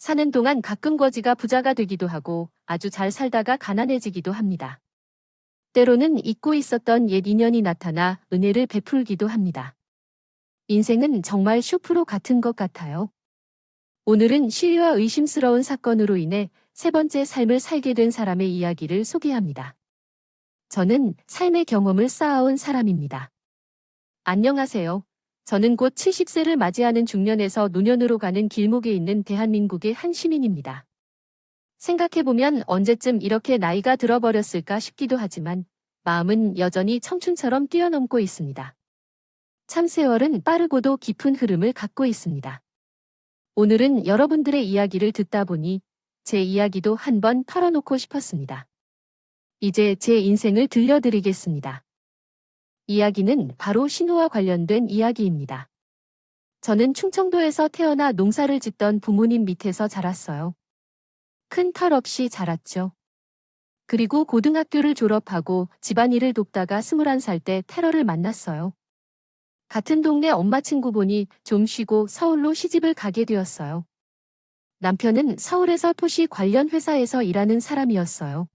사는 동안 가끔 거지가 부자가 되기도 하고 아주 잘 살다가 가난해지기도 합니다. 때로는 잊고 있었던 옛 인연이 나타나 은혜를 베풀기도 합니다. 인생은 정말 쇼프로 같은 것 같아요. 오늘은 시위와 의심스러운 사건으로 인해 세 번째 삶을 살게 된 사람의 이야기를 소개합니다. 저는 삶의 경험을 쌓아온 사람입니다. 안녕하세요. 저는 곧 70세를 맞이하는 중년에서 노년으로 가는 길목에 있는 대한민국의 한 시민입니다. 생각해보면 언제쯤 이렇게 나이가 들어버렸을까 싶기도 하지만 마음은 여전히 청춘처럼 뛰어넘고 있습니다. 참 세월은 빠르고도 깊은 흐름을 갖고 있습니다. 오늘은 여러분들의 이야기를 듣다 보니 제 이야기도 한번 털어놓고 싶었습니다. 이제 제 인생을 들려드리겠습니다. 이야기는 바로 신호와 관련된 이야기입니다. 저는 충청도에서 태어나 농사를 짓던 부모님 밑에서 자랐어요. 큰 탈 없이 자랐죠. 그리고 고등학교를 졸업하고 집안일을 돕다가 21살 때 테러를 만났어요. 같은 동네 엄마 친구 보니 좀 쉬고 서울로 시집을 가게 되었어요. 남편은 서울에서 토시 관련 회사에서 일하는 사람이었어요.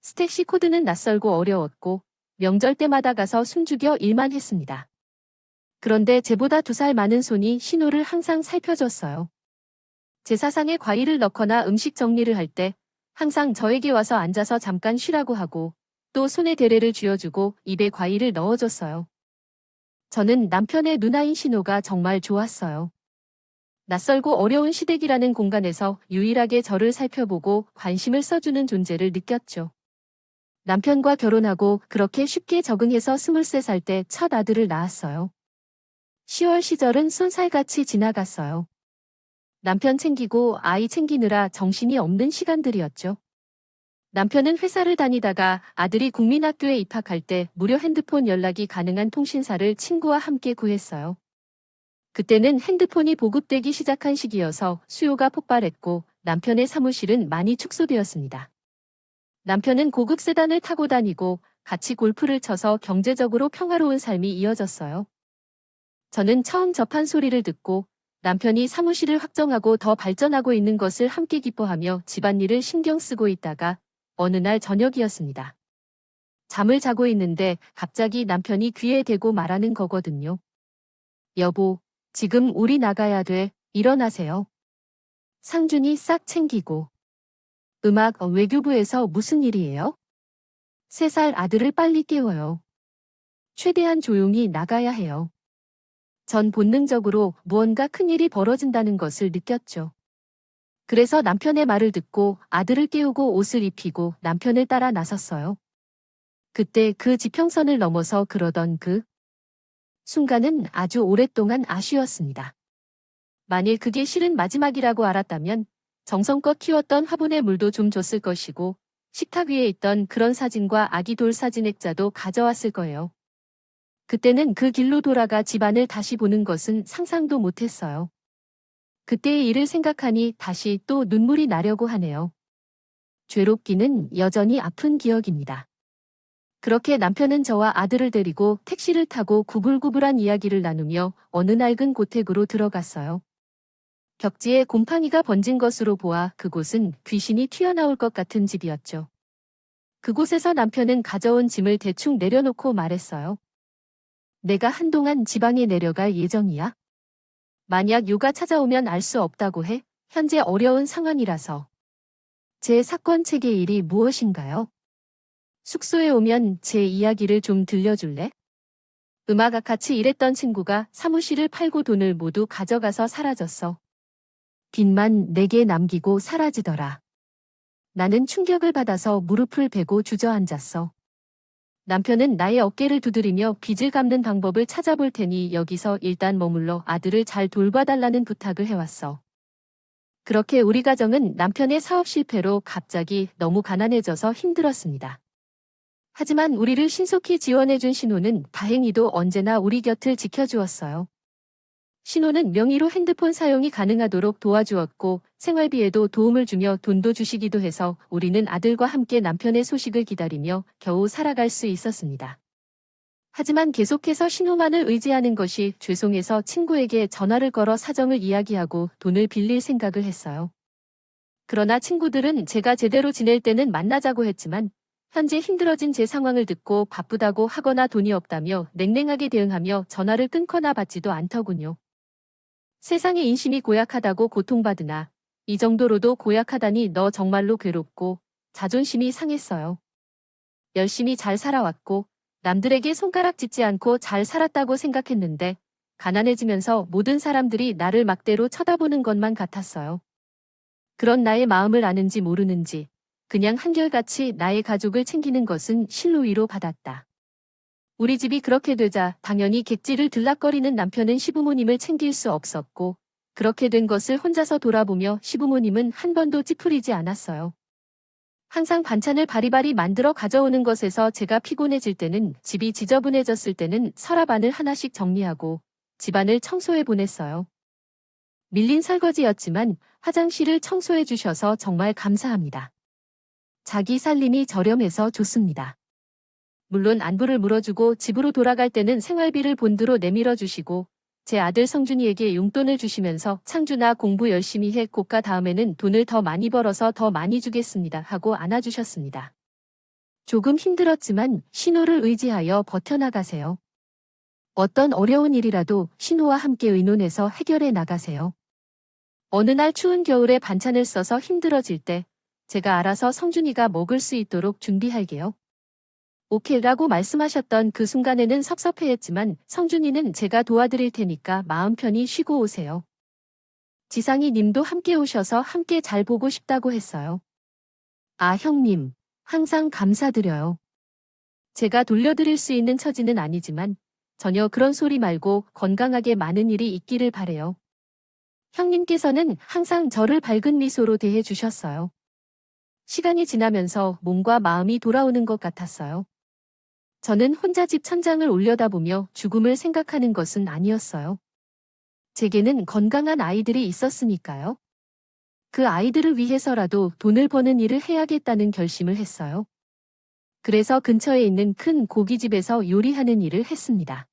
스택시 코드는 낯설고 어려웠고 명절 때마다 가서 숨죽여 일만 했습니다. 그런데 제보다 2살 많은 손이 신호를 항상 살펴줬어요. 제사상에 과일을 넣거나 음식 정리를 할 때 항상 저에게 와서 앉아서 잠깐 쉬라고 하고 또 손에 데레를 쥐어주고 입에 과일을 넣어줬어요. 저는 남편의 누나인 신호가 정말 좋았어요. 낯설고 어려운 시댁이라는 공간에서 유일하게 저를 살펴보고 관심을 써주는 존재를 느꼈죠. 남편과 결혼하고 그렇게 쉽게 적응해서 23살 때 첫 아들을 낳았어요. 10월 시절은 쏜살같이 지나갔어요. 남편 챙기고 아이 챙기느라 정신이 없는 시간들이었죠. 남편은 회사를 다니다가 아들이 국민학교에 입학할 때 무료 핸드폰 연락이 가능한 통신사를 친구와 함께 구했어요. 그때는 핸드폰이 보급되기 시작한 시기여서 수요가 폭발했고 남편의 사무실은 많이 축소되었습니다. 남편은 고급 세단을 타고 다니고 같이 골프를 쳐서 경제적으로 평화로운 삶이 이어졌어요. 저는 처음 접한 소리를 듣고 남편이 사무실을 확정하고 더 발전하고 있는 것을 함께 기뻐하며 집안일을 신경 쓰고 있다가 어느 날 저녁이었습니다. 잠을 자고 있는데 갑자기 남편이 귀에 대고 말하는 거거든요. 여보, 지금 우리 나가야 돼. 일어나세요. 상준이 싹 챙기고. 음악 외교부에서 무슨 일이에요? 3살 아들을 빨리 깨워요. 최대한 조용히 나가야 해요. 전 본능적으로 무언가 큰일이 벌어진다는 것을 느꼈죠. 그래서 남편의 말을 듣고 아들을 깨우고 옷을 입히고 남편을 따라 나섰어요. 그때 그 지평선을 넘어서 그러던 그 순간은 아주 오랫동안 아쉬웠습니다. 만일 그게 실은 마지막이라고 알았다면 정성껏 키웠던 화분에 물도 좀 줬을 것이고 식탁 위에 있던 그런 사진과 아기 돌 사진 액자도 가져왔을 거예요. 그때는 그 길로 돌아가 집안을 다시 보는 것은 상상도 못했어요. 그때의 일을 생각하니 다시 또 눈물이 나려고 하네요. 죄롭기는 여전히 아픈 기억입니다. 그렇게 남편은 저와 아들을 데리고 택시를 타고 구불구불한 이야기를 나누며 어느 낡은 고택으로 들어갔어요. 벽지에 곰팡이가 번진 것으로 보아 그곳은 귀신이 튀어나올 것 같은 집이었죠. 그곳에서 남편은 가져온 짐을 대충 내려놓고 말했어요. 내가 한동안 지방에 내려갈 예정이야. 만약 요가 찾아오면 알 수 없다고 해. 현재 어려운 상황이라서. 제 사건 책의 일이 무엇인가요? 숙소에 오면 제 이야기를 좀 들려줄래? 음악 같이 일했던 친구가 사무실을 팔고 돈을 모두 가져가서 사라졌어. 빚만 내게 남기고 사라지더라. 나는 충격을 받아서 무릎을 베고 주저앉았어. 남편은 나의 어깨를 두드리며 빚을 갚는 방법을 찾아볼 테니 여기서 일단 머물러 아들을 잘 돌봐달라는 부탁을 해왔어. 그렇게 우리 가정은 남편의 사업 실패로 갑자기 너무 가난해져서 힘들었습니다. 하지만 우리를 신속히 지원해준 신호는 다행히도 언제나 우리 곁을 지켜주었어요. 신호는 명의로 핸드폰 사용이 가능하도록 도와주었고 생활비에도 도움을 주며 돈도 주시기도 해서 우리는 아들과 함께 남편의 소식을 기다리며 겨우 살아갈 수 있었습니다. 하지만 계속해서 신호만을 의지하는 것이 죄송해서 친구에게 전화를 걸어 사정을 이야기하고 돈을 빌릴 생각을 했어요. 그러나 친구들은 제가 제대로 지낼 때는 만나자고 했지만 현재 힘들어진 제 상황을 듣고 바쁘다고 하거나 돈이 없다며 냉랭하게 대응하며 전화를 끊거나 받지도 않더군요. 세상의 인심이 고약하다고 고통받으나 이 정도로도 고약하다니 너 정말로 괴롭고 자존심이 상했어요. 열심히 잘 살아왔고 남들에게 손가락 짚지 않고 잘 살았다고 생각했는데 가난해지면서 모든 사람들이 나를 막대로 쳐다보는 것만 같았어요. 그런 나의 마음을 아는지 모르는지 그냥 한결같이 나의 가족을 챙기는 것은 실로위로 받았다. 우리 집이 그렇게 되자 당연히 객지를 들락거리는 남편은 시부모님을 챙길 수 없었고 그렇게 된 것을 혼자서 돌아보며 시부모님은 한 번도 찌푸리지 않았어요. 항상 반찬을 바리바리 만들어 가져오는 것에서 제가 피곤해질 때는 집이 지저분해졌을 때는 서랍안을 하나씩 정리하고 집안을 청소해 보냈어요. 밀린 설거지였지만 화장실을 청소해 주셔서 정말 감사합니다. 자기 살림이 저렴해서 좋습니다. 물론 안부를 물어주고 집으로 돌아갈 때는 생활비를 본드로 내밀어 주시고 제 아들 성준이에게 용돈을 주시면서 창준아 공부 열심히 해 고가 다음에는 돈을 더 많이 벌어서 더 많이 주겠습니다 하고 안아주셨습니다. 조금 힘들었지만 신호를 의지하여 버텨나가세요. 어떤 어려운 일이라도 신호와 함께 의논해서 해결해 나가세요. 어느 날 추운 겨울에 반찬을 써서 힘들어질 때 제가 알아서 성준이가 먹을 수 있도록 준비할게요. 오케이라고 말씀하셨던 그 순간에는 섭섭해했지만 성준이는 제가 도와드릴 테니까 마음 편히 쉬고 오세요. 지상이 님도 함께 오셔서 함께 잘 보고 싶다고 했어요. 아 형님, 항상 감사드려요. 제가 돌려드릴 수 있는 처지는 아니지만 전혀 그런 소리 말고 건강하게 많은 일이 있기를 바래요. 형님께서는 항상 저를 밝은 미소로 대해 주셨어요. 시간이 지나면서 몸과 마음이 돌아오는 것 같았어요. 저는 혼자 집 천장을 올려다보며 죽음을 생각하는 것은 아니었어요. 제게는 건강한 아이들이 있었으니까요. 그 아이들을 위해서라도 돈을 버는 일을 해야겠다는 결심을 했어요. 그래서 근처에 있는 큰 고깃집에서 요리하는 일을 했습니다.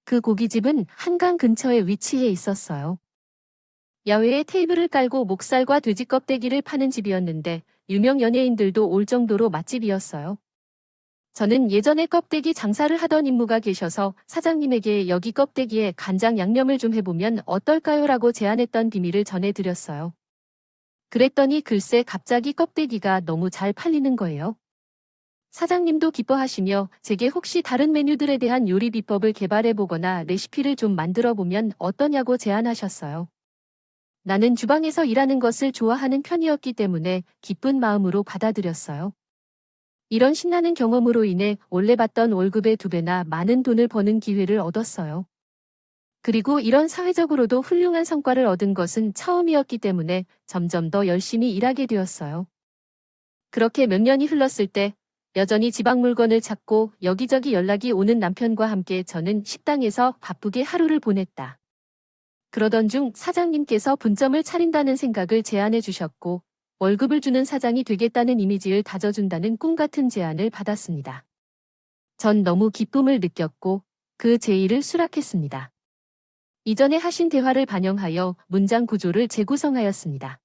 그 고깃집은 한강 근처에 위치해 있었어요. 야외에 테이블을 깔고 목살과 돼지 껍데기를 파는 집이었는데 유명 연예인들도 올 정도로 맛집이었어요. 저는 예전에 껍데기 장사를 하던 임무가 계셔서 사장님에게 여기 껍데기에 간장 양념을 좀 해보면 어떨까요? 라고 제안했던 비밀을 전해드렸어요. 그랬더니 글쎄 갑자기 껍데기가 너무 잘 팔리는 거예요. 사장님도 기뻐하시며 제게 혹시 다른 메뉴들에 대한 요리 비법을 개발해보거나 레시피를 좀 만들어보면 어떠냐고 제안하셨어요. 나는 주방에서 일하는 것을 좋아하는 편이었기 때문에 기쁜 마음으로 받아들였어요. 이런 신나는 경험으로 인해 원래 받던 월급의 2배나 많은 돈을 버는 기회를 얻었어요. 그리고 이런 사회적으로도 훌륭한 성과를 얻은 것은 처음이었기 때문에 점점 더 열심히 일하게 되었어요. 그렇게 몇 년이 흘렀을 때 여전히 지방 물건을 찾고 여기저기 연락이 오는 남편과 함께 저는 식당에서 바쁘게 하루를 보냈다. 그러던 중 사장님께서 분점을 차린다는 생각을 제안해 주셨고 월급을 주는 사장이 되겠다는 이미지를 다져준다는 꿈같은 제안을 받았습니다. 전 너무 기쁨을 느꼈고 그 제의를 수락했습니다. 이전에 하신 대화를 반영하여 문장 구조를 재구성하였습니다.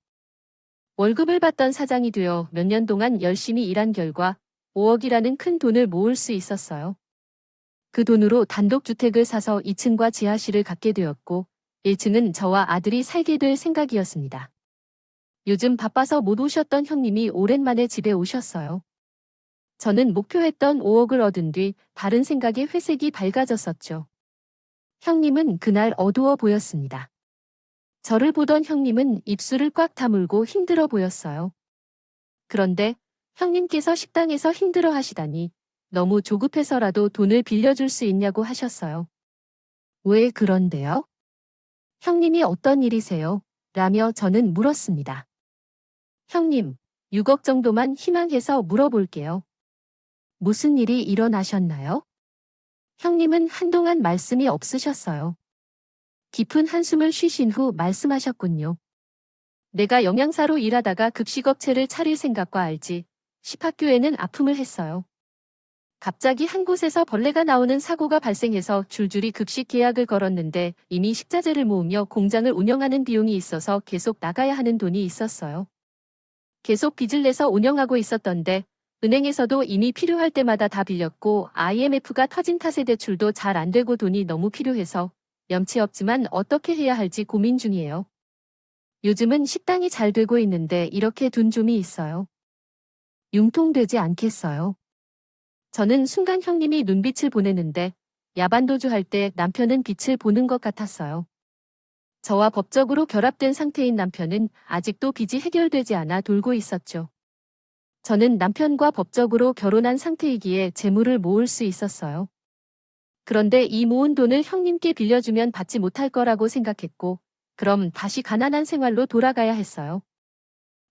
월급을 받던 사장이 되어 몇 년 동안 열심히 일한 결과 5억이라는 큰 돈을 모을 수 있었어요. 그 돈으로 단독주택을 사서 2층과 지하실을 갖게 되었고 1층은 저와 아들이 살게 될 생각이었습니다. 요즘 바빠서 못 오셨던 형님이 오랜만에 집에 오셨어요. 저는 목표했던 5억을 얻은 뒤 다른 생각에 회색이 밝아졌었죠. 형님은 그날 어두워 보였습니다. 저를 보던 형님은 입술을 꽉 다물고 힘들어 보였어요. 그런데 형님께서 식당에서 힘들어 하시다니 너무 조급해서라도 돈을 빌려줄 수 있냐고 하셨어요. 왜 그런데요? 형님이 어떤 일이세요? 라며 저는 물었습니다. 형님, 6억 정도만 희망해서 물어볼게요. 무슨 일이 일어나셨나요? 형님은 한동안 말씀이 없으셨어요. 깊은 한숨을 쉬신 후 말씀하셨군요. 내가 영양사로 일하다가 급식업체를 차릴 생각과 알지. 10학교에는 아픔을 했어요. 갑자기 한 곳에서 벌레가 나오는 사고가 발생해서 줄줄이 급식 계약을 걸었는데 이미 식자재를 모으며 공장을 운영하는 비용이 있어서 계속 나가야 하는 돈이 있었어요. 계속 빚을 내서 운영하고 있었던데 은행에서도 이미 필요할 때마다 다 빌렸고 IMF가 터진 탓에 대출도 잘 안 되고 돈이 너무 필요해서 염치 없지만 어떻게 해야 할지 고민 중이에요. 요즘은 식당이 잘 되고 있는데 이렇게 둔 좀이 있어요. 융통되지 않겠어요? 저는 순간 형님이 눈빛을 보내는데 야반도주 할 때 남편은 빛을 보는 것 같았어요. 저와 법적으로 결합된 상태인 남편은 아직도 빚이 해결되지 않아 돌고 있었죠. 저는 남편과 법적으로 결혼한 상태이기에 재물을 모을 수 있었어요. 그런데 이 모은 돈을 형님께 빌려주면 받지 못할 거라고 생각했고, 그럼 다시 가난한 생활로 돌아가야 했어요.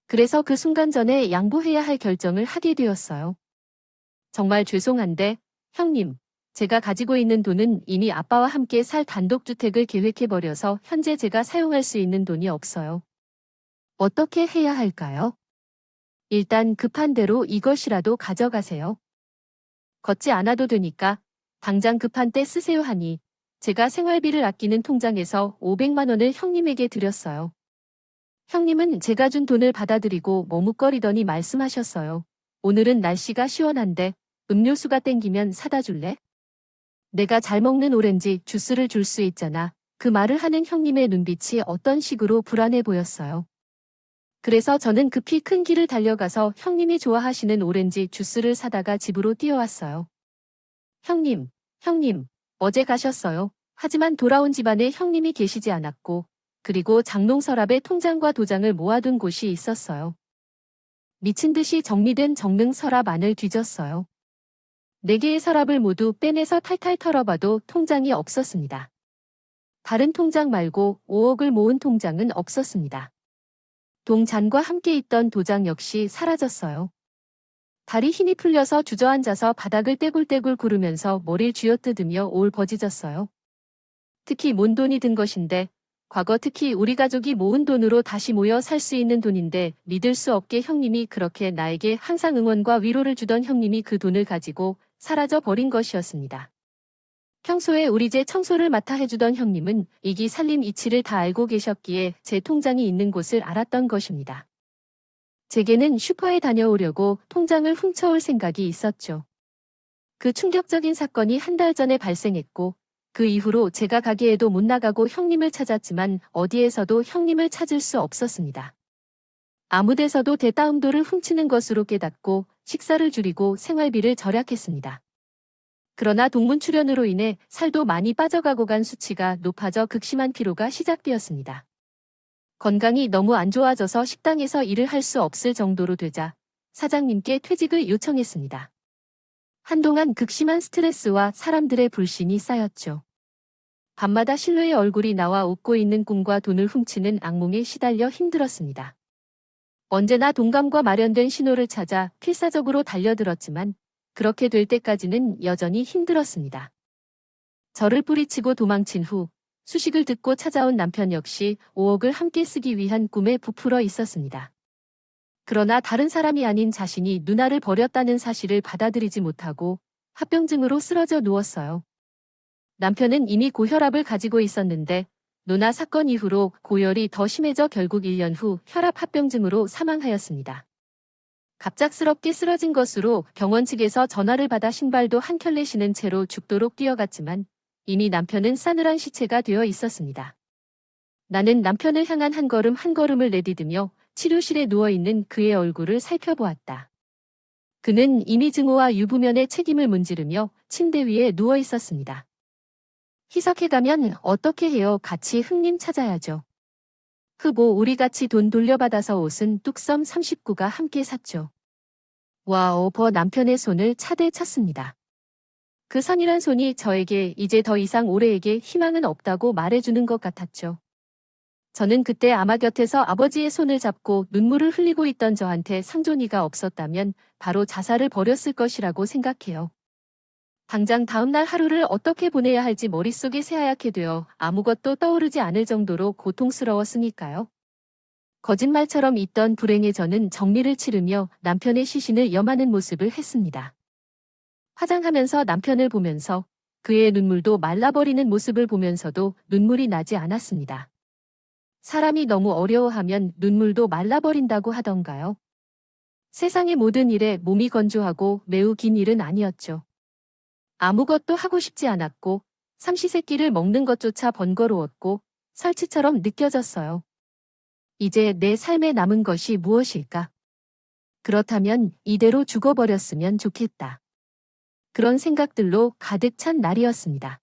그래서 그 순간 전에 양보해야 할 결정을 하게 되었어요. 정말 죄송한데, 형님, 제가 가지고 있는 돈은 이미 아빠와 함께 살 단독주택을 계획해버려서 현재 제가 사용할 수 있는 돈이 없어요. 어떻게 해야 할까요? 일단 급한 대로 이것이라도 가져가세요. 걷지 않아도 되니까 당장 급한 때 쓰세요 하니 제가 생활비를 아끼는 통장에서 500만 원을 형님에게 드렸어요. 형님은 제가 준 돈을 받아들이고 머뭇거리더니 말씀하셨어요. 오늘은 날씨가 시원한데 음료수가 땡기면 사다 줄래? 내가 잘 먹는 오렌지 주스를 줄 수 있잖아. 그 말을 하는 형님의 눈빛이 어떤 식으로 불안해 보였어요. 그래서 저는 급히 큰 길을 달려가서 형님이 좋아하시는 오렌지 주스를 사다가 집으로 뛰어왔어요. 형님, 어제 가셨어요. 하지만 돌아온 집안에 형님이 계시지 않았고, 그리고 장롱 서랍에 통장과 도장을 모아둔 곳이 있었어요. 미친 듯이 정리된 정릉 서랍 안을 뒤졌어요. 4개의 서랍을 모두 빼내서 탈탈 털어봐도 통장이 없었습니다. 다른 통장 말고 5억을 모은 통장은 없었습니다. 동잔과 함께 있던 도장 역시 사라졌어요. 다리 힘이 풀려서 주저앉아서 바닥을 떼굴떼굴 구르면서 머리를 쥐어뜯으며 오울버짖었어요. 특히 뭔 돈이 든 것인데, 과거 특히 우리 가족이 모은 돈으로 다시 모여 살 수 있는 돈인데 믿을 수 없게 형님이 그렇게 나에게 항상 응원과 위로를 주던 형님이 그 돈을 가지고 사라져 버린 것이었습니다. 평소에 우리 집 청소를 맡아 해주던 형님은 이기 살림 이치를 다 알고 계셨기에 제 통장이 있는 곳을 알았던 것입니다. 제게는 슈퍼에 다녀오려고 통장을 훔쳐올 생각이 있었죠. 그 충격적인 사건이 한 달 전에 발생했고 그 이후로 제가 가게에도 못 나가고 형님을 찾았지만 어디에서도 형님을 찾을 수 없었습니다. 아무 데서도 대따음도를 훔치는 것으로 깨닫고 식사를 줄이고 생활비를 절약했습니다. 그러나 동문 출연으로 인해 살도 많이 빠져가고 간 수치가 높아져 극심한 피로가 시작되었습니다. 건강이 너무 안 좋아져서 식당에서 일을 할 수 없을 정도로 되자 사장님께 퇴직을 요청했습니다. 한동안 극심한 스트레스와 사람들의 불신이 쌓였죠. 밤마다 신뢰의 얼굴이 나와 웃고 있는 꿈과 돈을 훔치는 악몽에 시달려 힘들었습니다. 언제나 동감과 마련된 신호를 찾아 필사적으로 달려들었지만 그렇게 될 때까지는 여전히 힘들었습니다. 저를 뿌리치고 도망친 후 수식을 듣고 찾아온 남편 역시 5억을 함께 쓰기 위한 꿈에 부풀어 있었습니다. 그러나 다른 사람이 아닌 자신이 누나를 버렸다는 사실을 받아들이지 못하고 합병증으로 쓰러져 누웠어요. 남편은 이미 고혈압을 가지고 있었는데 누나 사건 이후로 고열이 더 심해져 결국 1년 후 혈압 합병증으로 사망하였습니다. 갑작스럽게 쓰러진 것으로 병원 측에서 전화를 받아 신발도 한 켤레 신은 채로 죽도록 뛰어갔지만 이미 남편은 싸늘한 시체가 되어 있었습니다. 나는 남편을 향한 한 걸음 한 걸음을 내디디며 치료실에 누워있는 그의 얼굴을 살펴보았다. 그는 이미 증오와 유부면의 책임을 문지르며 침대 위에 누워 있었습니다. 희석해가면 어떻게 해요? 같이 형님 찾아야죠. 흑보 우리 같이 돈 돌려받아서 옷은 뚝섬 39가 함께 샀죠. 와오 남편의 손을 차대 쳤습니다. 그 선이란 손이 저에게 이제 더 이상 올해에게 희망은 없다고 말해주는 것 같았죠. 저는 그때 아마 곁에서 아버지의 손을 잡고 눈물을 흘리고 있던 저한테 상존이가 없었다면 바로 자살을 버렸을 것이라고 생각해요. 당장 다음날 하루를 어떻게 보내야 할지 머릿속이 새하얗게 되어 아무것도 떠오르지 않을 정도로 고통스러웠으니까요. 거짓말처럼 있던 불행의 저는 정리를 치르며 남편의 시신을 염하는 모습을 했습니다. 화장하면서 남편을 보면서 그의 눈물도 말라버리는 모습을 보면서도 눈물이 나지 않았습니다. 사람이 너무 어려워하면 눈물도 말라버린다고 하던가요? 세상의 모든 일에 몸이 건조하고 매우 긴 일은 아니었죠. 아무것도 하고 싶지 않았고 삼시세끼를 먹는 것조차 번거로웠고 설치처럼 느껴졌어요. 이제 내 삶에 남은 것이 무엇일까? 그렇다면 이대로 죽어버렸으면 좋겠다. 그런 생각들로 가득 찬 날이었습니다.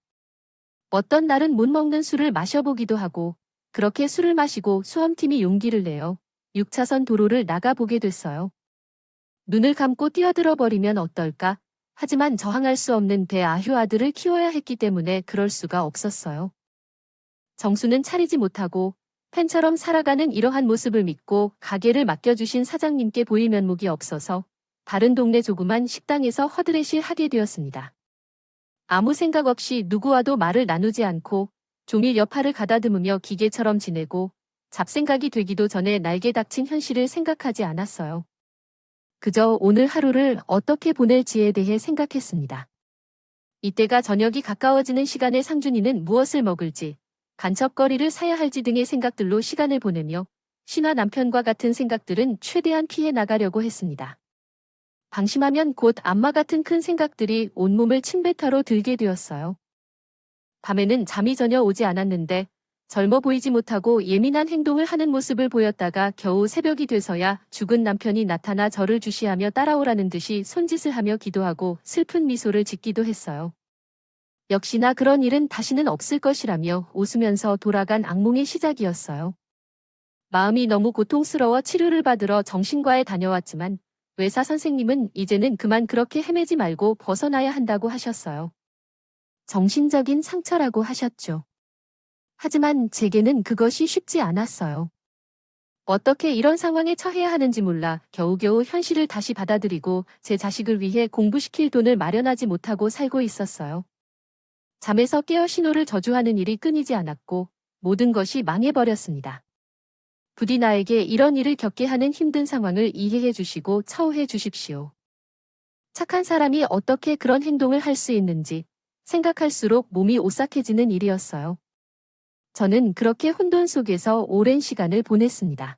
어떤 날은 못 먹는 술을 마셔보기도 하고 그렇게 술을 마시고 수험팀이 용기를 내어 6차선 도로를 나가보게 됐어요. 눈을 감고 뛰어들어 버리면 어떨까? 하지만 저항할 수 없는 대아휴 아들을 키워야 했기 때문에 그럴 수가 없었어요. 정수는 차리지 못하고 팬처럼 살아가는 이러한 모습을 믿고 가게를 맡겨주신 사장님께 보일 면목이 없어서 다른 동네 조그만 식당에서 허드렛을 하게 되었습니다. 아무 생각 없이 누구와도 말을 나누지 않고 종일 여파를 가다듬으며 기계처럼 지내고 잡생각이 되기도 전에 날개 닥친 현실을 생각하지 않았어요. 그저 오늘 하루를 어떻게 보낼지에 대해 생각했습니다. 이때가 저녁이 가까워지는 시간에 상준이는 무엇을 먹을지, 간첩거리를 사야 할지 등의 생각들로 시간을 보내며 신화 남편과 같은 생각들은 최대한 피해 나가려고 했습니다. 방심하면 곧 암마 같은 큰 생각들이 온몸을 침뱉어로 들게 되었어요. 밤에는 잠이 전혀 오지 않았는데 젊어 보이지 못하고 예민한 행동을 하는 모습을 보였다가 겨우 새벽이 돼서야 죽은 남편이 나타나 저를 주시하며 따라오라는 듯이 손짓을 하며 기도하고 슬픈 미소를 짓기도 했어요. 역시나 그런 일은 다시는 없을 것이라며 웃으면서 돌아간 악몽의 시작이었어요. 마음이 너무 고통스러워 치료를 받으러 정신과에 다녀왔지만 의사 선생님은 이제는 그만 그렇게 헤매지 말고 벗어나야 한다고 하셨어요. 정신적인 상처라고 하셨죠. 하지만 제게는 그것이 쉽지 않았어요. 어떻게 이런 상황에 처해야 하는지 몰라 겨우겨우 현실을 다시 받아들이고 제 자식을 위해 공부시킬 돈을 마련하지 못하고 살고 있었어요. 잠에서 깨어 신호를 저주하는 일이 끊이지 않았고 모든 것이 망해버렸습니다. 부디 나에게 이런 일을 겪게 하는 힘든 상황을 이해해 주시고 처우해 주십시오. 착한 사람이 어떻게 그런 행동을 할 수 있는지 생각할수록 몸이 오싹해지는 일이었어요. 저는 그렇게 혼돈 속에서 오랜 시간을 보냈습니다.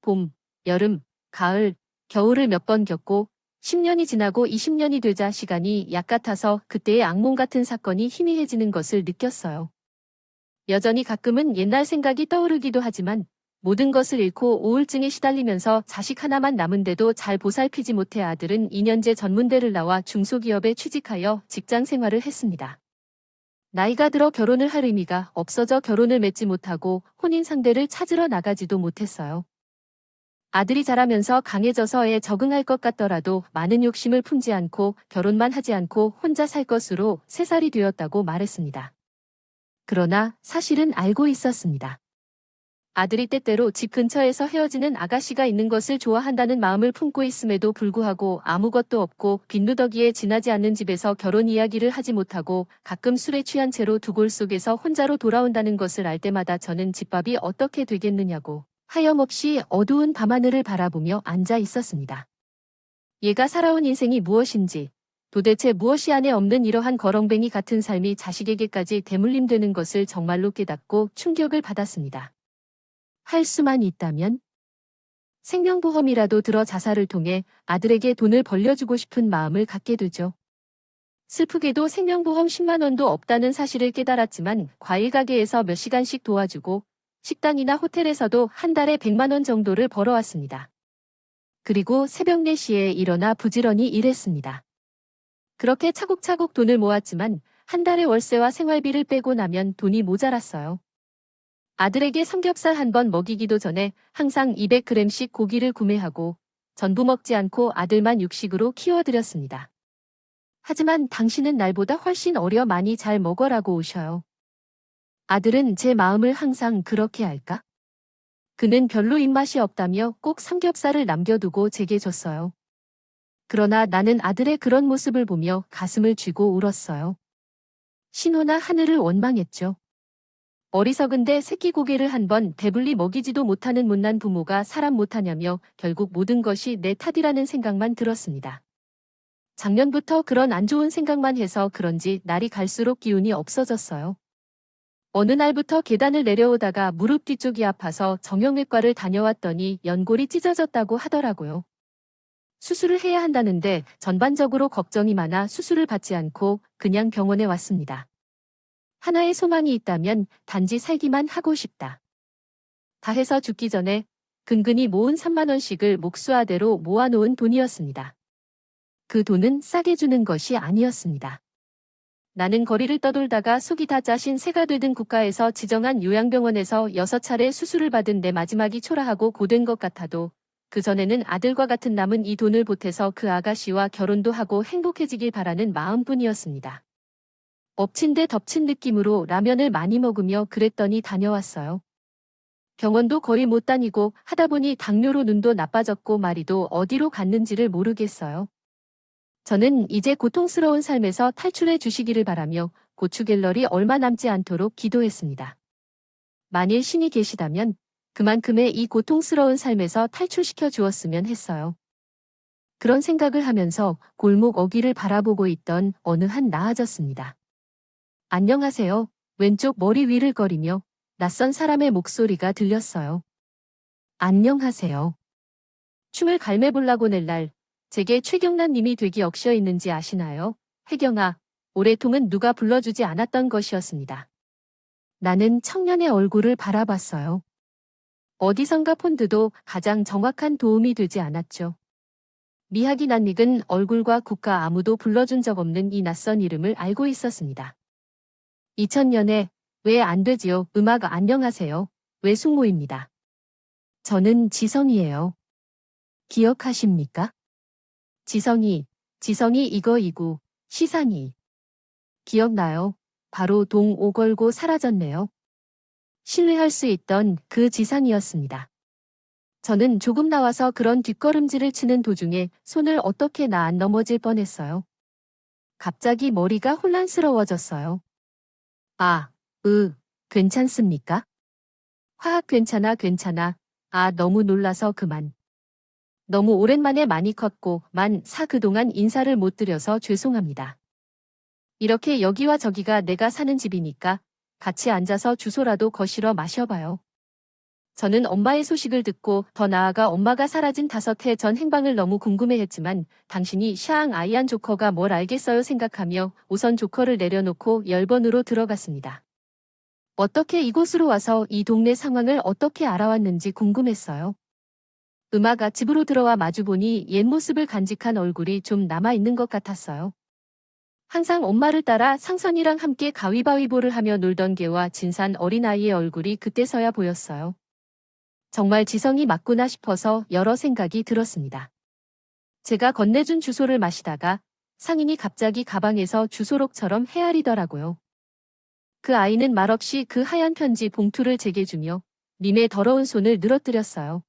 봄, 여름, 가을, 겨울을 몇 번 겪고 10년이 지나고 20년이 되자 시간이 약 같아서 그때의 악몽 같은 사건이 희미해지는 것을 느꼈어요. 여전히 가끔은 옛날 생각이 떠오르기도 하지만 모든 것을 잃고 우울증에 시달리면서 자식 하나만 남은데도 잘 보살피지 못해 아들은 2년제 전문대를 나와 중소기업에 취직하여 직장 생활을 했습니다. 나이가 들어 결혼을 할 의미가 없어져 결혼을 맺지 못하고 혼인 상대를 찾으러 나가지도 못했어요. 아들이 자라면서 강해져서에 적응할 것 같더라도 많은 욕심을 품지 않고 결혼만 하지 않고 혼자 살 것으로 3살이 되었다고 말했습니다. 그러나 사실은 알고 있었습니다. 아들이 때때로 집 근처에서 헤어지는 아가씨가 있는 것을 좋아한다는 마음을 품고 있음에도 불구하고 아무것도 없고 빈누더기에 지나지 않는 집에서 결혼 이야기를 하지 못하고 가끔 술에 취한 채로 두 골 속에서 혼자로 돌아온다는 것을 알 때마다 저는 집밥이 어떻게 되겠느냐고 하염없이 어두운 밤하늘을 바라보며 앉아 있었습니다. 얘가 살아온 인생이 무엇인지, 도대체 무엇이 안에 없는 이러한 거렁뱅이 같은 삶이 자식에게까지 대물림되는 것을 정말로 깨닫고 충격을 받았습니다. 할 수만 있다면 생명보험이라도 들어 자살을 통해 아들에게 돈을 벌려주고 싶은 마음을 갖게 되죠. 슬프게도 생명보험 10만 원도 없다는 사실을 깨달았지만 과일 가게에서 몇 시간씩 도와주고 식당이나 호텔에서도 한 달에 100만 원 정도를 벌어왔습니다. 그리고 새벽 4시에 일어나 부지런히 일했습니다. 그렇게 차곡차곡 돈을 모았지만 한 달의 월세와 생활비를 빼고 나면 돈이 모자랐어요. 아들에게 삼겹살 한 번 먹이기도 전에 항상 200g씩 고기를 구매하고 전부 먹지 않고 아들만 육식으로 키워드렸습니다. 하지만 당신은 날보다 훨씬 어려 많이 잘 먹어라고 오셔요. 아들은 제 마음을 항상 그렇게 알까? 그는 별로 입맛이 없다며 꼭 삼겹살을 남겨두고 제게 줬어요. 그러나 나는 아들의 그런 모습을 보며 가슴을 쥐고 울었어요. 신호나 하늘을 원망했죠. 어리석은데 새끼 고개를 한 번 배불리 먹이지도 못하는 못난 부모가 사람 못하냐며 결국 모든 것이 내 탓이라는 생각만 들었습니다. 작년부터 그런 안 좋은 생각만 해서 그런지 날이 갈수록 기운이 없어졌어요. 어느 날부터 계단을 내려오다가 무릎 뒤쪽이 아파서 정형외과를 다녀왔더니 연골이 찢어졌다고 하더라고요. 수술을 해야 한다는데 전반적으로 걱정이 많아 수술을 받지 않고 그냥 병원에 왔습니다. 하나의 소망이 있다면 단지 살기만 하고 싶다. 다 해서 죽기 전에 근근히 모은 3만 원씩을 목수아대로 모아놓은 돈이었습니다. 그 돈은 싸게 주는 것이 아니었습니다. 나는 거리를 떠돌다가 속이 다 짜신 새가 되든 국가에서 지정한 요양병원에서 6차례 수술을 받은 내 마지막이 초라하고 고된 것 같아도 그전에는 아들과 같은 남은 이 돈을 보태서 그 아가씨와 결혼도 하고 행복해지길 바라는 마음뿐이었습니다. 엎친 데 덮친 느낌으로 라면을 많이 먹으며 그랬더니 다녀왔어요. 병원도 거의 못 다니고 하다 보니 당뇨로 눈도 나빠졌고 말이도 어디로 갔는지를 모르겠어요. 저는 이제 고통스러운 삶에서 탈출해 주시기를 바라며 고추 갤러리 얼마 남지 않도록 기도했습니다. 만일 신이 계시다면 그만큼의 이 고통스러운 삶에서 탈출시켜 주었으면 했어요. 그런 생각을 하면서 골목 어귀를 바라보고 있던 어느 한 나아졌습니다. 안녕하세요. 왼쪽 머리 위를 거리며 낯선 사람의 목소리가 들렸어요. 안녕하세요. 춤을 갈매보려고 낼 날 제게 최경란 님이 되기 억시어 있는지 아시나요? 혜경아, 올해통은 누가 불러주지 않았던 것이었습니다. 나는 청년의 얼굴을 바라봤어요. 어디선가 폰드도 가장 정확한 도움이 되지 않았죠. 미학이 낯익은 얼굴과 국가 아무도 불러준 적 없는 이 낯선 이름을 알고 있었습니다. 2000년에 왜 안 되지요? 음악 안녕하세요. 외숙모입니다. 저는 지성이에요. 기억하십니까? 지성이 이거 시상이. 기억나요? 바로 동 오걸고 사라졌네요. 신뢰할 수 있던 그 지상이었습니다. 저는 조금 나와서 그런 뒷걸음질을 치는 도중에 손을 어떻게 놔 안 넘어질 뻔했어요. 갑자기 머리가 혼란스러워졌어요. 괜찮습니까? 화학 괜찮아. 너무 놀라서 그만. 너무 오랜만에 많이 컸고 그동안 인사를 못 드려서 죄송합니다. 이렇게 여기와 저기가 내가 사는 집이니까 같이 앉아서 주소라도 거실어 마셔봐요. 저는 엄마의 소식을 듣고 더 나아가 엄마가 사라진 5해 전 행방을 너무 궁금해했지만 당신이 샤앙 아이안 조커가 뭘 알겠어요 생각하며 우선 조커를 내려놓고 열번으로 들어갔습니다. 어떻게 이곳으로 와서 이 동네 상황을 어떻게 알아왔는지 궁금했어요. 음아가 집으로 들어와 마주보니 옛 모습을 간직한 얼굴이 좀 남아있는 것 같았어요. 항상 엄마를 따라 상선이랑 함께 가위바위보를 하며 놀던 개와 진산 어린아이의 얼굴이 그때서야 보였어요. 정말 지성이 맞구나 싶어서 여러 생각이 들었습니다. 제가 건네준 주소를 마시다가 상인이 갑자기 가방에서 주소록처럼 헤아리더라고요. 그 아이는 말없이 그 하얀 편지 봉투를 제게 주며 님의 더러운 손을 늘어뜨렸어요.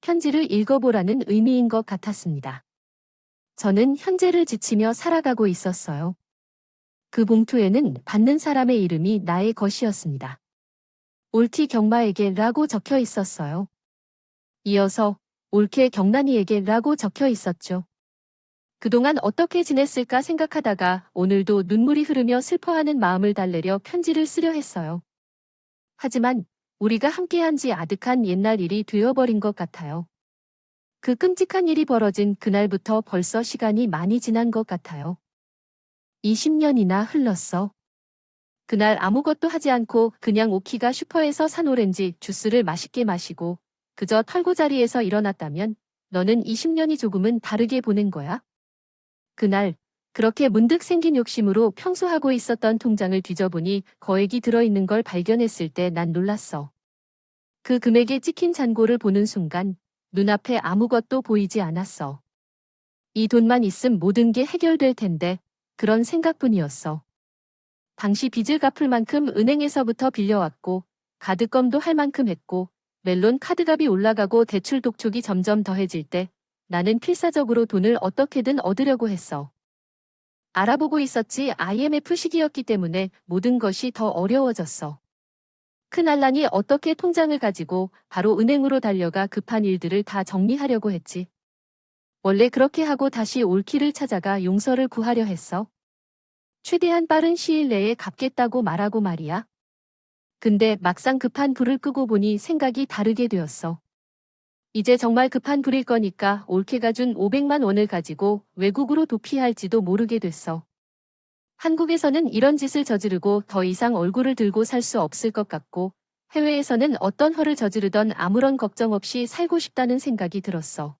편지를 읽어보라는 의미인 것 같았습니다. 저는 현재를 지치며 살아가고 있었어요. 그 봉투에는 받는 사람의 이름이 나의 것이었습니다. 옳티 경마에게 라고 적혀 있었어요. 이어서 옳게 경란이에게 라고 적혀 있었죠. 그동안 어떻게 지냈을까 생각하다가 오늘도 눈물이 흐르며 슬퍼하는 마음을 달래려 편지를 쓰려 했어요. 하지만 우리가 함께한 지 아득한 옛날 일이 되어버린 것 같아요. 그 끔찍한 일이 벌어진 그날부터 벌써 시간이 많이 지난 것 같아요. 20년이나 흘렀어. 그날 아무것도 하지 않고 그냥 오키가 슈퍼에서 산 오렌지 주스를 맛있게 마시고 그저 털고자리에서 일어났다면 너는 20년이 조금은 다르게 보낸 거야? 그날 그렇게 문득 생긴 욕심으로 평소 하고 있었던 통장을 뒤져보니 거액이 들어있는 걸 발견했을 때 난 놀랐어. 그 금액에 찍힌 잔고를 보는 순간 눈앞에 아무것도 보이지 않았어. 이 돈만 있음 모든 게 해결될 텐데 그런 생각뿐이었어. 당시 빚을 갚을 만큼 은행에서부터 빌려왔고 가드껌도 할 만큼 했고 멜론 카드값이 올라가고 대출 독촉이 점점 더해질 때 나는 필사적으로 돈을 어떻게든 얻으려고 했어. 알아보고 있었지 IMF 시기였기 때문에 모든 것이 더 어려워졌어. 큰알란이 어떻게 통장을 가지고 바로 은행으로 달려가 급한 일들을 다 정리하려고 했지. 원래 그렇게 하고 다시 올키를 찾아가 용서를 구하려 했어. 최대한 빠른 시일 내에 갚겠다고 말하고 말이야. 근데 막상 급한 불을 끄고 보니 생각이 다르게 되었어. 이제 정말 급한 불일 거니까 올케가 준 500만 원을 가지고 외국으로 도피할지도 모르게 됐어. 한국에서는 이런 짓을 저지르고 더 이상 얼굴을 들고 살 수 없을 것 같고, 해외에서는 어떤 허를 저지르던 아무런 걱정 없이 살고 싶다는 생각이 들었어.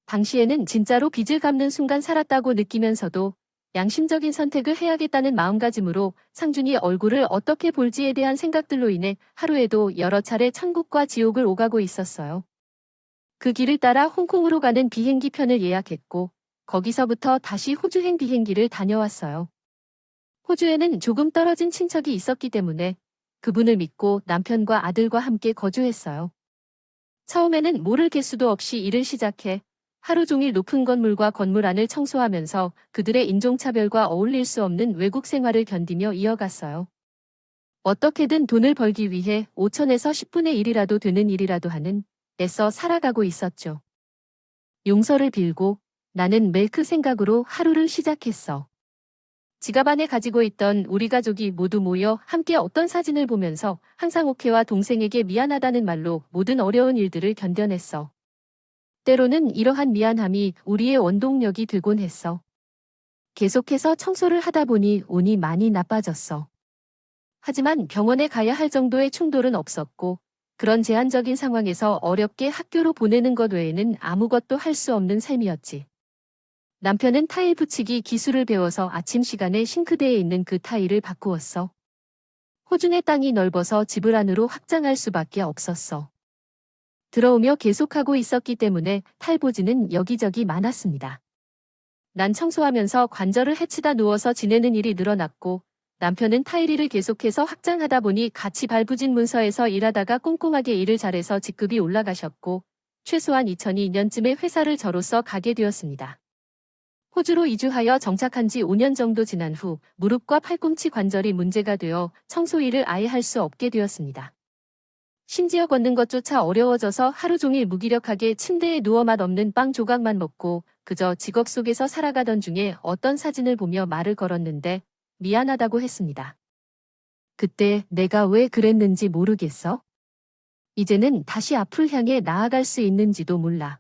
당시에는 진짜로 빚을 갚는 순간 살았다고 느끼면서도 양심적인 선택을 해야겠다는 마음가짐으로 상준이 얼굴을 어떻게 볼지에 대한 생각들로 인해 하루에도 여러 차례 천국과 지옥을 오가고 있었어요. 그 길을 따라 홍콩으로 가는 비행기 편을 예약했고, 거기서부터 다시 호주행 비행기를 다녀왔어요. 호주에는 조금 떨어진 친척이 있었기 때문에 그분을 믿고 남편과 아들과 함께 거주했어요. 처음에는 모를 개수도 없이 일을 시작해 하루 종일 높은 건물과 건물 안을 청소하면서 그들의 인종차별과 어울릴 수 없는 외국 생활을 견디며 이어갔어요. 어떻게든 돈을 벌기 위해 5천에서 10분의 1이라도 되는 일이라도 하는 애써 살아가고 있었죠. 용서를 빌고 나는 매일 그 생각으로 하루를 시작했어. 지갑 안에 가지고 있던 우리 가족이 모두 모여 함께 어떤 사진을 보면서 항상 오케와 동생에게 미안하다는 말로 모든 어려운 일들을 견뎌냈어. 때로는 이러한 미안함이 우리의 원동력이 되곤 했어. 계속해서 청소를 하다 보니 운이 많이 나빠졌어. 하지만 병원에 가야 할 정도의 충돌은 없었고, 그런 제한적인 상황에서 어렵게 학교로 보내는 것 외에는 아무것도 할 수 없는 삶이었지. 남편은 타일 붙이기 기술을 배워서 아침 시간에 싱크대에 있는 그 타일을 바꾸었어. 호주 내 땅이 넓어서 집을 안으로 확장할 수밖에 없었어. 들어오며 계속하고 있었기 때문에 탈보지는 여기저기 많았습니다. 난 청소하면서 관절을 해치다 누워서 지내는 일이 늘어났고, 남편은 타일 일을 계속해서 확장하다 보니 같이 발부진 문서에서 일하다가 꼼꼼하게 일을 잘해서 직급이 올라가셨고, 최소한 2002년쯤에 회사를 저로서 가게 되었습니다. 호주로 이주하여 정착한 지 5년 정도 지난 후 무릎과 팔꿈치 관절이 문제가 되어 청소 일을 아예 할 수 없게 되었습니다. 심지어 걷는 것조차 어려워져서 하루 종일 무기력하게 침대에 누워 맛없는 빵 조각만 먹고 그저 직업 속에서 살아가던 중에 어떤 사진을 보며 말을 걸었는데 미안하다고 했습니다. 그때 내가 왜 그랬는지 모르겠어? 이제는 다시 앞을 향해 나아갈 수 있는지도 몰라.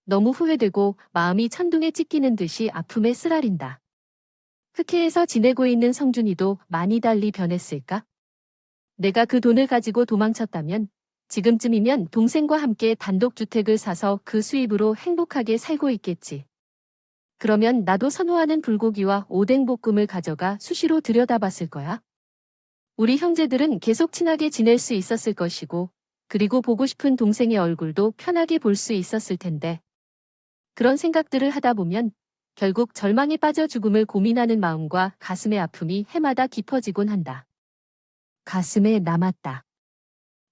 너무 후회되고 마음이 천둥에 찢기는 듯이 아픔에 쓰라린다. 흑해에서 지내고 있는 성준이도 많이 달리 변했을까? 내가 그 돈을 가지고 도망쳤다면 지금쯤이면 동생과 함께 단독주택을 사서 그 수입으로 행복하게 살고 있겠지. 그러면 나도 선호하는 불고기와 오뎅볶음을 가져가 수시로 들여다봤을 거야. 우리 형제들은 계속 친하게 지낼 수 있었을 것이고, 그리고 보고 싶은 동생의 얼굴도 편하게 볼 수 있었을 텐데. 그런 생각들을 하다 보면 결국 절망에 빠져 죽음을 고민하는 마음과 가슴의 아픔이 해마다 깊어지곤 한다. 가슴에 남았다.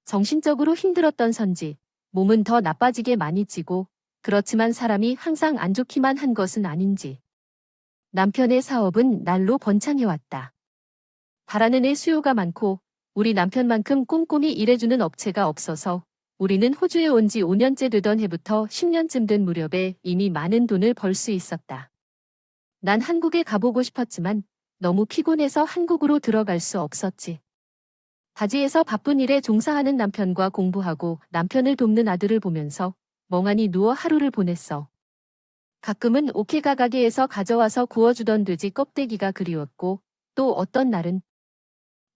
정신적으로 힘들었던 선지, 몸은 더 나빠지게 많이 찌고, 그렇지만 사람이 항상 안 좋기만 한 것은 아닌지. 남편의 사업은 날로 번창해왔다. 바라는 애 수요가 많고, 우리 남편만큼 꼼꼼히 일해주는 업체가 없어서, 우리는 호주에 온 지 5년째 되던 해부터 10년쯤 된 무렵에 이미 많은 돈을 벌 수 있었다. 난 한국에 가보고 싶었지만, 너무 피곤해서 한국으로 들어갈 수 없었지. 바지에서 바쁜 일에 종사하는 남편과 공부하고 남편을 돕는 아들을 보면서 멍하니 누워 하루를 보냈어. 가끔은 오케가 가게에서 가져와서 구워주던 돼지 껍데기가 그리웠고 또 어떤 날은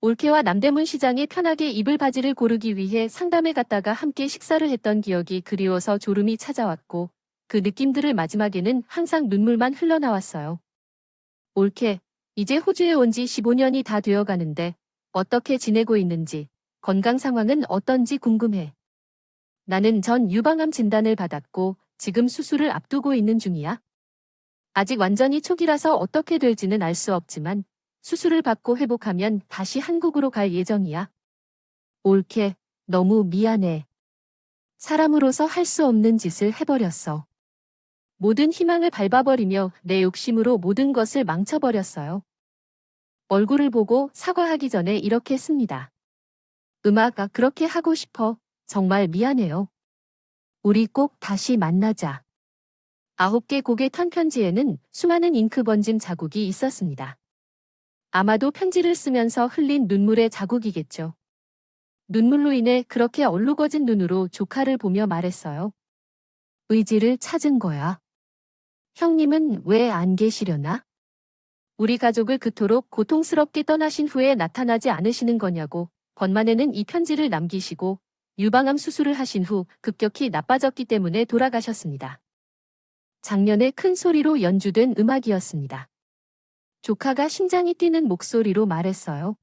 올케와 남대문 시장에 편하게 입을 바지를 고르기 위해 상담에 갔다가 함께 식사를 했던 기억이 그리워서 졸음이 찾아왔고 그 느낌들을 마지막에는 항상 눈물만 흘러나왔어요. 올케, 이제 호주에 온 지 15년이 다 되어가는데 어떻게 지내고 있는지, 건강 상황은 어떤지 궁금해. 나는 전 유방암 진단을 받았고 지금 수술을 앞두고 있는 중이야. 아직 완전히 초기라서 어떻게 될지는 알 수 없지만 수술을 받고 회복하면 다시 한국으로 갈 예정이야. 올케, 너무 미안해. 사람으로서 할 수 없는 짓을 해버렸어. 모든 희망을 밟아버리며 내 욕심으로 모든 것을 망쳐버렸어요. 얼굴을 보고 사과하기 전에 이렇게 씁니다. 음악아, 그렇게 하고 싶어. 정말 미안해요. 우리 꼭 다시 만나자. 9개 고개 턴 편지에는 수많은 잉크 번짐 자국이 있었습니다. 아마도 편지를 쓰면서 흘린 눈물의 자국이겠죠. 눈물로 인해 그렇게 얼룩어진 눈으로 조카를 보며 말했어요. 의지를 찾은 거야. 형님은 왜 안 계시려나? 우리 가족을 그토록 고통스럽게 떠나신 후에 나타나지 않으시는 거냐고. 번만에는 이 편지를 남기시고 유방암 수술을 하신 후 급격히 나빠졌기 때문에 돌아가셨습니다. 작년에 큰 소리로 연주된 음악이었습니다. 조카가 심장이 뛰는 목소리로 말했어요.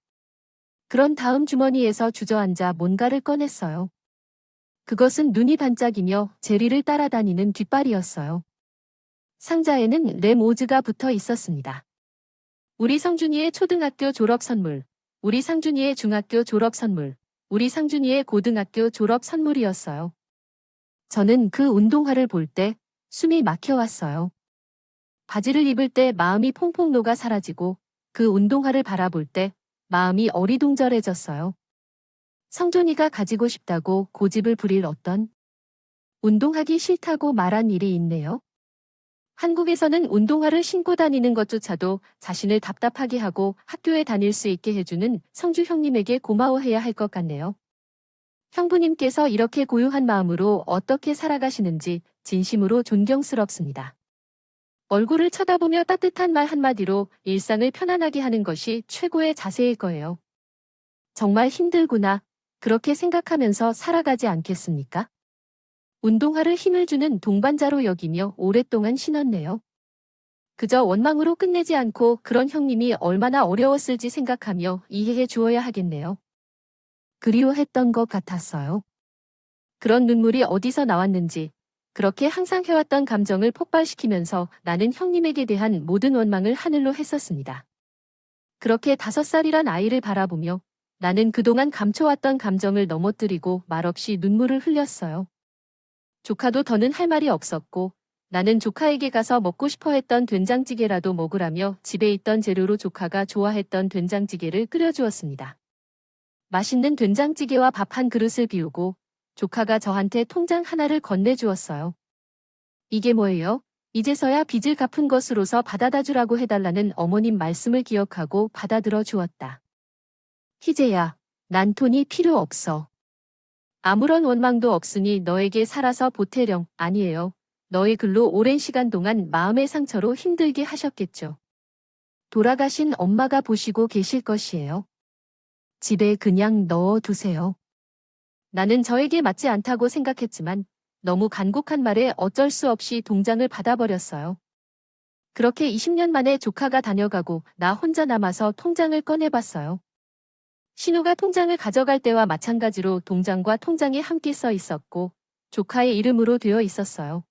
그런 다음 주머니에서 주저앉아 뭔가를 꺼냈어요. 그것은 눈이 반짝이며 제리를 따라다니는 뒷발이었어요. 상자에는 램 오즈가 붙어 있었습니다. 우리 성준이의 초등학교 졸업 선물, 우리 상준이의 중학교 졸업 선물, 우리 상준이의 고등학교 졸업 선물이었어요. 저는 그 운동화를 볼 때 숨이 막혀왔어요. 바지를 입을 때 마음이 퐁퐁 녹아 사라지고 그 운동화를 바라볼 때 마음이 어리둥절해졌어요. 성준이가 가지고 싶다고 고집을 부릴 어떤 운동하기 싫다고 말한 일이 있네요. 한국에서는 운동화를 신고 다니는 것조차도 자신을 답답하게 하고 학교에 다닐 수 있게 해주는 성주 형님에게 고마워해야 할 것 같네요. 형부님께서 이렇게 고요한 마음으로 어떻게 살아가시는지 진심으로 존경스럽습니다. 얼굴을 쳐다보며 따뜻한 말 한마디로 일상을 편안하게 하는 것이 최고의 자세일 거예요. 정말 힘들구나. 그렇게 생각하면서 살아가지 않겠습니까? 운동화를 힘을 주는 동반자로 여기며 오랫동안 신었네요. 그저 원망으로 끝내지 않고 그런 형님이 얼마나 어려웠을지 생각하며 이해해 주어야 하겠네요. 그리워했던 것 같았어요. 그런 눈물이 어디서 나왔는지, 그렇게 항상 해왔던 감정을 폭발시키면서 나는 형님에게 대한 모든 원망을 하늘로 했었습니다. 그렇게 5살이란 아이를 바라보며 나는 그동안 감춰왔던 감정을 넘어뜨리고 말없이 눈물을 흘렸어요. 조카도 더는 할 말이 없었고 나는 조카에게 가서 먹고 싶어 했던 된장찌개라도 먹으라며 집에 있던 재료로 조카가 좋아했던 된장찌개를 끓여주었습니다. 맛있는 된장찌개와 밥 한 그릇을 비우고 조카가 저한테 통장 하나를 건네주었어요. 이게 뭐예요? 이제서야 빚을 갚은 것으로서 받아다 주라고 해달라는 어머님 말씀을 기억하고 받아들어 주었다. 희재야, 난 돈이 필요 없어. 아무런 원망도 없으니 너에게 살아서 보태령. 아니에요. 너의 글로 오랜 시간 동안 마음의 상처로 힘들게 하셨겠죠. 돌아가신 엄마가 보시고 계실 것이에요. 집에 그냥 넣어두세요. 나는 저에게 맞지 않다고 생각했지만 너무 간곡한 말에 어쩔 수 없이 동장을 받아버렸어요. 그렇게 20년 만에 조카가 다녀가고 나 혼자 남아서 통장을 꺼내봤어요. 신우가 통장을 가져갈 때와 마찬가지로 동장과 통장에 함께 써 있었고 조카의 이름으로 되어 있었어요.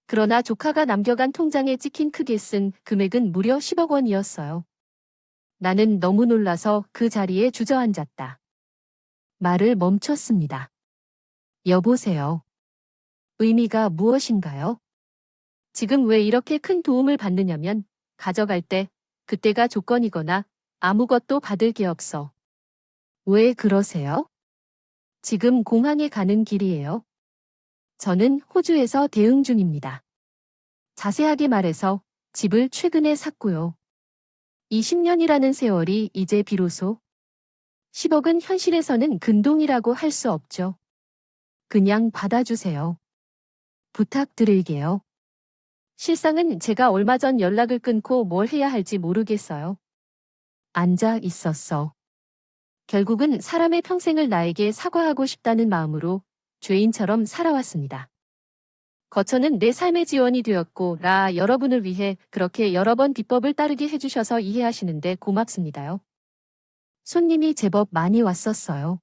그러나 조카가 남겨간 통장에 찍힌 크게 쓴 금액은 무려 10억 원이었어요. 나는 너무 놀라서 그 자리에 주저앉았다. 말을 멈췄습니다. 여보세요. 의미가 무엇인가요? 지금 왜 이렇게 큰 도움을 받느냐면 가져갈 때 그때가 조건이거나 아무것도 받을 게 없어. 왜 그러세요? 지금 공항에 가는 길이에요. 저는 호주에서 대응 중입니다. 자세하게 말해서 집을 최근에 샀고요. 20년이라는 세월이 이제 비로소 10억은 현실에서는 근동이라고 할 수 없죠. 그냥 받아주세요. 부탁드릴게요. 실상은 제가 얼마 전 연락을 끊고 뭘 해야 할지 모르겠어요. 앉아 있었어. 결국은 사람의 평생을 나에게 사과하고 싶다는 마음으로 죄인처럼 살아왔습니다. 거처는 내 삶의 지원이 되었고 여러분을 위해 그렇게 여러 번 비법을 따르게 해주셔서 이해하시는데 고맙습니다요. 손님이 제법 많이 왔었어요.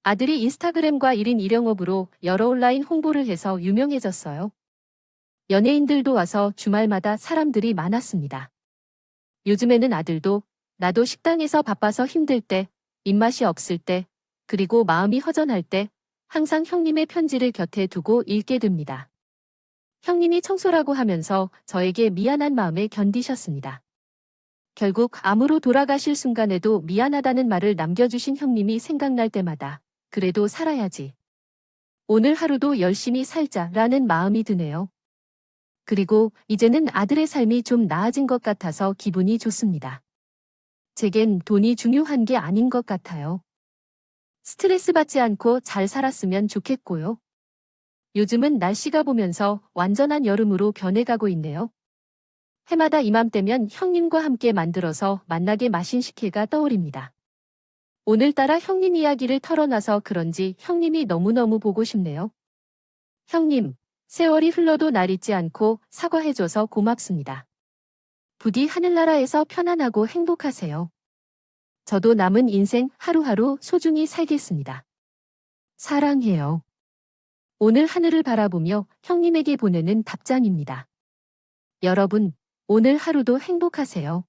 아들이 인스타그램과 1인 1영업으로 여러 온라인 홍보를 해서 유명해졌어요. 연예인들도 와서 주말마다 사람들이 많았습니다. 요즘에는 아들도 나도 식당에서 바빠서 힘들 때, 입맛이 없을 때, 그리고 마음이 허전할 때 항상 형님의 편지를 곁에 두고 읽게 됩니다. 형님이 청소라고 하면서 저에게 미안한 마음에 견디셨습니다. 결국 암으로 돌아가실 순간에도 미안하다는 말을 남겨주신 형님이 생각날 때마다 그래도 살아야지. 오늘 하루도 열심히 살자라는 마음이 드네요. 그리고 이제는 아들의 삶이 좀 나아진 것 같아서 기분이 좋습니다. 제겐 돈이 중요한 게 아닌 것 같아요. 스트레스 받지 않고 잘 살았으면 좋겠고요. 요즘은 날씨가 보면서 완전한 여름으로 변해가고 있네요. 해마다 이맘때면 형님과 함께 만들어서 만나게 마신 식혜가 떠오릅니다. 오늘따라 형님 이야기를 털어놔서 그런지 형님이 너무너무 보고 싶네요. 형님, 세월이 흘러도 날 잊지 않고 사과해줘서 고맙습니다. 부디 하늘나라에서 편안하고 행복하세요. 저도 남은 인생 하루하루 소중히 살겠습니다. 사랑해요. 오늘 하늘을 바라보며 형님에게 보내는 답장입니다. 여러분, 오늘 하루도 행복하세요.